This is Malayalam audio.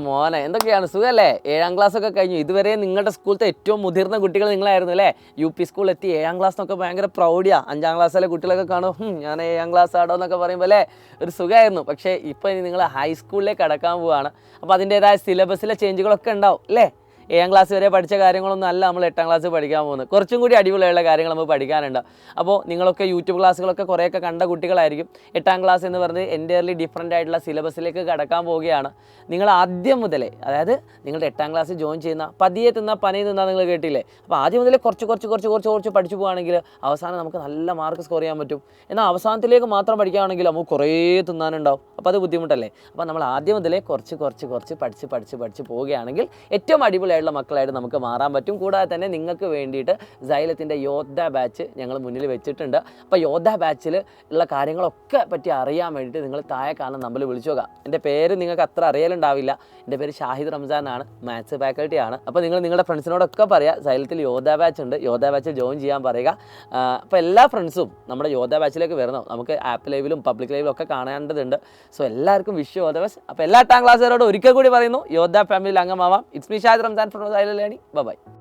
മോനെ എന്തൊക്കെയാണ് സുഖമല്ലേ? 7ാം ക്ലാസ് ഒക്കെ കഴിഞ്ഞു. ഇതുവരെ നിങ്ങളുടെ സ്കൂളത്തെ ഏറ്റവും മുതിർന്ന കുട്ടികൾ നിങ്ങളായിരുന്നു അല്ലേ? UP സ്കൂളിൽ എത്തി 7ാം ക്ലാസ് എന്നൊക്കെ ഭയങ്കര പ്രൗഡിയാണ്. 5ാം ക്ലാസ്സിലെ കുട്ടികളൊക്കെ കാണും, ഞാൻ 7ാം ക്ലാസ് ആടോ എന്നൊക്കെ പറയുമ്പോൾ അല്ലേ ഒരു സുഖമായിരുന്നു. പക്ഷേ ഇപ്പോൾ ഇനി നിങ്ങൾ ഹൈസ്കൂളിലേക്ക് കടക്കാൻ പോവുകയാണ്. അപ്പോൾ അതിൻ്റേതായ സിലബസിലെ ചേഞ്ചുകളൊക്കെ ഉണ്ടാവും അല്ലേ? 7ാം ക്ലാസ് വരെ പഠിച്ച കാര്യങ്ങളൊന്നും അല്ല നമ്മൾ 8ാം ക്ലാസ് പഠിക്കാൻ പോകുന്നത്. കുറച്ചും കൂടി അടിപൊളിയുള്ള കാര്യങ്ങൾ നമുക്ക് പഠിക്കാനുണ്ട്. അപ്പോൾ നിങ്ങളൊക്കെ യൂട്യൂബ് ക്ലാസ്സുകളൊക്കെ കുറേയൊക്കെ കണ്ട കുട്ടികളായിരിക്കും. 8ാം ക്ലാസ് എന്ന് പറഞ്ഞത് എൻ്റയർലി ഡിഫറൻ്റ് ആയിട്ടുള്ള സിലബസിലേക്ക് കടക്കാൻ പോവുകയാണ്. നിങ്ങൾ ആദ്യം മുതലേ, അതായത് നിങ്ങളുടെ 8ാം ക്ലാസ് ജോയിൻ ചെയ്യുന്ന പതിയെ തിന്നാ പനയെ തിന്നാ നിങ്ങൾ കേട്ടില്ലേ? അപ്പോൾ ആദ്യം മുതലേ കുറച്ച് പഠിച്ചു പോകുകയാണെങ്കിൽ അവസാനം നമുക്ക് നല്ല മാർക്ക് സ്കോർ ചെയ്യാൻ പറ്റും. എന്നാൽ അവസാനത്തിലേക്ക് മാത്രം പഠിക്കുകയാണെങ്കിൽ നമുക്ക് കുറേ തിന്നാനുണ്ടാവും. അപ്പോൾ അത് ബുദ്ധിമുട്ടല്ലേ? അപ്പോൾ നമ്മൾ ആദ്യം മുതലേ കുറച്ച് പഠിച്ച് പോവുകയാണെങ്കിൽ ഏറ്റവും അടിപൊളിയായിട്ടുള്ള മക്കളായിട്ട് നമുക്ക് മാറാൻ പറ്റും. കൂടാതെ തന്നെ നിങ്ങൾക്ക് വേണ്ടിയിട്ട് സൈലത്തിൻ്റെ യോദ്ധ ബാച്ച് ഞങ്ങൾ മുന്നിൽ വെച്ചിട്ടുണ്ട്. അപ്പോൾ യോദ്ധ ബാച്ചിൽ ഉള്ള കാര്യങ്ങളൊക്കെ പറ്റി അറിയാൻ വേണ്ടിയിട്ട് നിങ്ങൾ താഴെ കാണുന്ന നമ്പറിൽ വിളിച്ചു നോക്കുക. എൻ്റെ പേര് നിങ്ങൾക്ക് അത്ര അറിയലുണ്ടാവില്ല. എൻ്റെ പേര് ഷാഹിദ് റംസാൻ ആണ്, മാത്സ് ഫാക്കൽറ്റിയാണ്. അപ്പോൾ നിങ്ങൾ നിങ്ങളുടെ ഫ്രണ്ട്സിനോടൊക്കെ പറയുക സൈലത്തിൽ യോദ്ധ ബാച്ച് ഉണ്ട്, യോദ്ധ ബാച്ചിൽ ജോയിൻ ചെയ്യാൻ പറയുക. അപ്പോൾ എല്ലാ ഫ്രണ്ട്സും നമ്മുടെ യോദ്ധ ബാച്ചിലേക്ക് വരണം. നമുക്ക് ആപ്പ് ലൈവിലും പബ്ലിക് ലൈവിലും ഒക്കെ കാണേണ്ടതുണ്ട്. സോ എല്ലാവർക്കും വിഷ് യോദ്ധ ബാച്ച്. അപ്പോൾ എല്ലാ 8ാം ക്ലാസ്സുകാരോട് ഒരിക്കൽ കൂടി പറയുന്നു, യോദ്ധ ഫാമിലിയിൽ അംഗമാവാം. It's me Shahid Ramzan from Silent Learning. Bye bye.